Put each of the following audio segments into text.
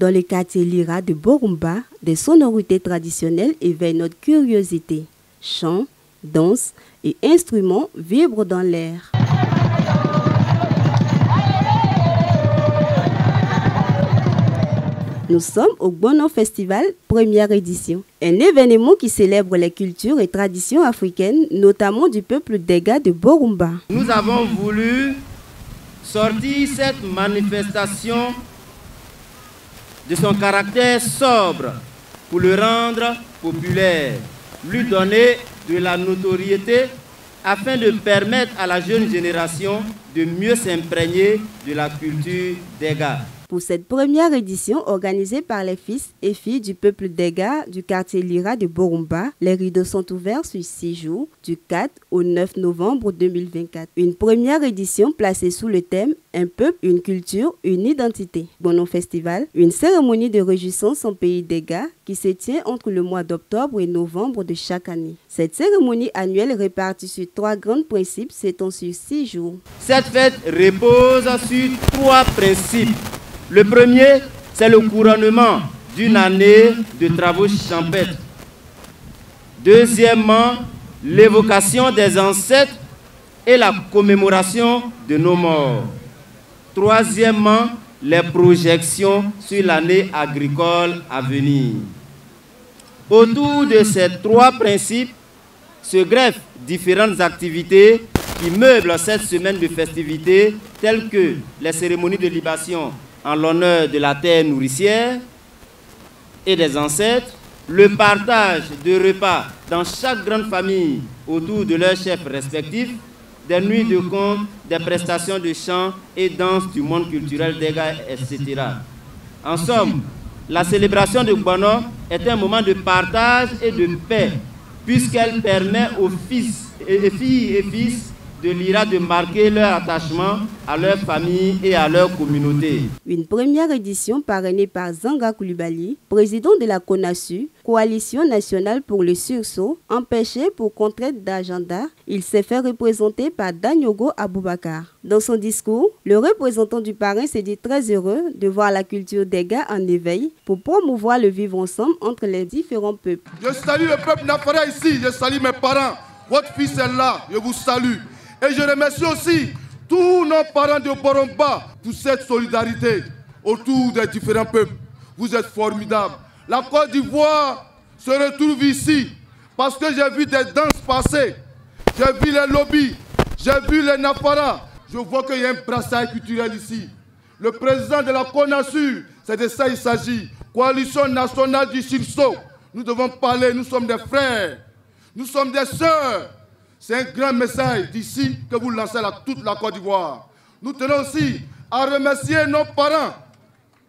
Dans le quartier Lira de Borumba, des sonorités traditionnelles éveillent notre curiosité. Chants, danses et instruments vibrent dans l'air. Nous sommes au Gbono Festival, première édition. Un événement qui célèbre les cultures et traditions africaines, notamment du peuple Dega de Borumba. Nous avons voulu sortir cette manifestation de son caractère sobre pour le rendre populaire, lui donner de la notoriété afin de permettre à la jeune génération de mieux s'imprégner de la culture Dega. Pour cette première édition organisée par les fils et filles du peuple Dega du quartier Lira de Borumba, les rideaux sont ouverts sur 6 jours, du 4 au 9 novembre 2024. Une première édition placée sous le thème « Un peuple, une culture, une identité ». Gbono Festival, une cérémonie de réjouissance en pays Dega qui se tient entre le mois d'octobre et novembre de chaque année. Cette cérémonie annuelle répartie sur 3 grands principes s'étend sur 6 jours. Cette fête repose sur 3 principes. Le premier, c'est le couronnement d'une année de travaux champêtres. Deuxièmement, l'évocation des ancêtres et la commémoration de nos morts. Troisièmement, les projections sur l'année agricole à venir. Autour de ces 3 principes se greffent différentes activités qui meublent cette semaine de festivités, telles que les cérémonies de libation en l'honneur de la terre nourricière et des ancêtres, le partage de repas dans chaque grande famille autour de leurs chefs respectifs, des nuits de contes, des prestations de chant et danse du monde culturel Dega, etc. En somme, la célébration de Gbono est un moment de partage et de paix, puisqu'elle permet aux fils et filles et fils de Lira de marquer leur attachement à leur famille et à leur communauté. Une première édition parrainée par Zanga Coulibaly, président de la CONASU, Coalition nationale pour le sursaut, empêché pour contrainte d'agenda. Il s'est fait représenter par Danyogo Aboubakar. Dans son discours, le représentant du parrain s'est dit très heureux de voir la culture Dega en éveil pour promouvoir le vivre ensemble entre les différents peuples. Je salue le peuple Nafara ici, je salue mes parents. Votre fils est là, je vous salue. Et je remercie aussi tous nos parents de Borumba pour cette solidarité autour des différents peuples. Vous êtes formidables. La Côte d'Ivoire se retrouve ici parce que j'ai vu des danses passer. J'ai vu les lobbies, j'ai vu les Nafara. Je vois qu'il y a un brassage culturel ici. Le président de la CONASU, c'est de ça il s'agit. Coalition nationale du sursaut. Nous devons parler, nous sommes des frères, nous sommes des sœurs. C'est un grand message d'ici que vous lancez à toute la Côte d'Ivoire. Nous tenons aussi à remercier nos parents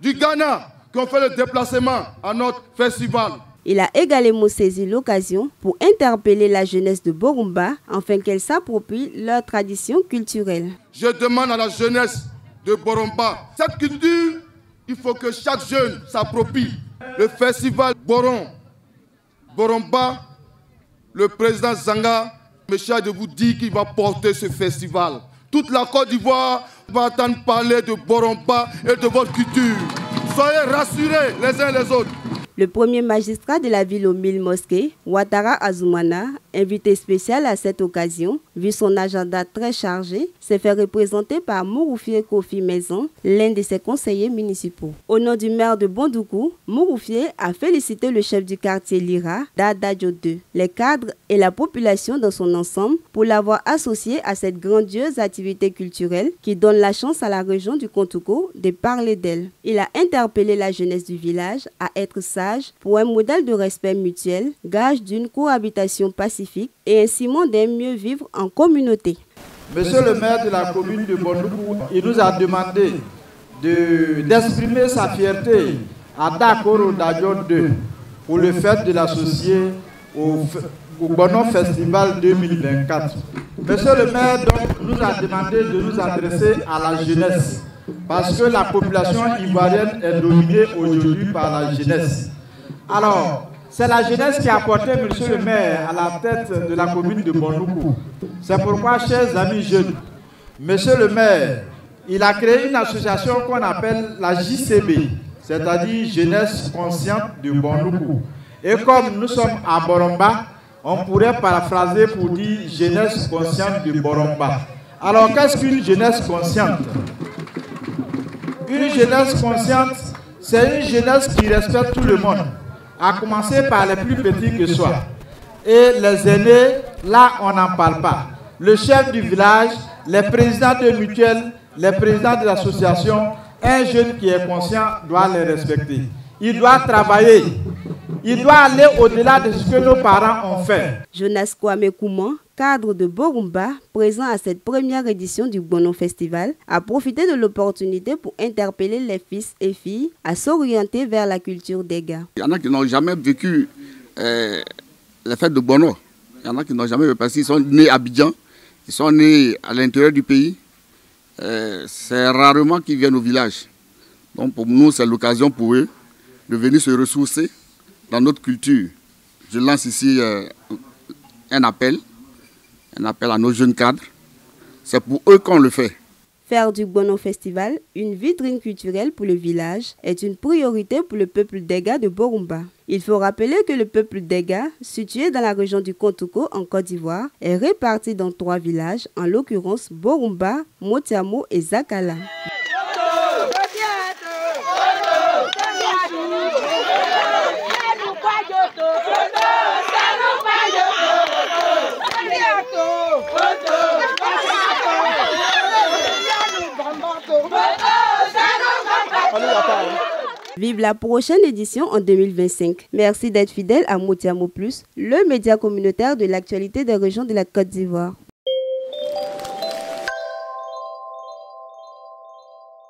du Ghana qui ont fait le déplacement à notre festival. Il a également saisi l'occasion pour interpeller la jeunesse de Borumba afin qu'elle s'approprie leur tradition culturelle. Je demande à la jeunesse de Borumba, cette culture, il faut que chaque jeune s'approprie. Le festival Borumba, le président Zanga, me charge de vous dire qu'il va porter ce festival. Toute la Côte d'Ivoire va entendre parler de Borumba et de votre culture. Soyez rassurés les uns les autres. Le premier magistrat de la ville aux 1000 mosquées, Ouattara Azumana, invité spécial à cette occasion, vu son agenda très chargé, s'est fait représenter par Mouroufié Kofi Maison, l'un de ses conseillers municipaux. Au nom du maire de Bondoukou, Mouroufié a félicité le chef du quartier Lira, Dada Diop II, les cadres et la population dans son ensemble pour l'avoir associé à cette grandiose activité culturelle qui donne la chance à la région du Kontoukou de parler d'elle. Il a interpellé la jeunesse du village à être sage pour un modèle de respect mutuel, gage d'une cohabitation pacifique et un ciment d'un mieux vivre en communauté. Monsieur le maire de la commune de Bondoukou, il nous a demandé d'exprimer sa fierté à Dakoro Diop II pour le fait de l'associer au Gbono Festival 2024. Monsieur le maire donc, nous a demandé de nous adresser à la jeunesse parce que la population ivoirienne est dominée aujourd'hui par la jeunesse. Alors, c'est la jeunesse qui a porté monsieur le maire à la tête de la commune de Bondoukou. C'est pourquoi, chers amis jeunes, monsieur le maire, il a créé une association qu'on appelle la JCB. c'est-à-dire jeunesse consciente de Bonloukou. Et comme nous sommes à Boromba, on pourrait paraphraser pour dire jeunesse consciente de Boromba. Alors qu'est-ce qu'une jeunesse consciente? Une jeunesse consciente, c'est une jeunesse qui respecte tout le monde, à commencer par les plus petits que soi. Et les aînés, là, on n'en parle pas. Le chef du village, les présidents de mutuelles, les présidents de l'association, un jeune qui est conscient doit les respecter. Il doit travailler. Il doit aller au-delà de ce que nos parents ont fait. Jonas Kwame Kouman, cadre de Borumba, présent à cette première édition du Gbono Festival, a profité de l'opportunité pour interpeller les fils et filles à s'orienter vers la culture d'Ega. Il y en a qui n'ont jamais vécu les fêtes de Gbono. Il y en a qui n'ont jamais vécu parce qu'ils sont nés à Abidjan, ils sont nés à l'intérieur du pays. C'est rarement qu'ils viennent au village. Donc pour nous, c'est l'occasion pour eux de venir se ressourcer dans notre culture. Je lance ici un appel à nos jeunes cadres. C'est pour eux qu'on le fait. Faire du Gbono Festival une vitrine culturelle pour le village est une priorité pour le peuple d'Ega de Borumba. Il faut rappeler que le peuple d'Ega, situé dans la région du Kontouko en Côte d'Ivoire, est réparti dans 3 villages, en l'occurrence Borumba, Motiamo et Zakala. Vive la prochaine édition en 2025. Merci d'être fidèle à Motiamo Plus, le média communautaire de l'actualité des régions de la Côte d'Ivoire.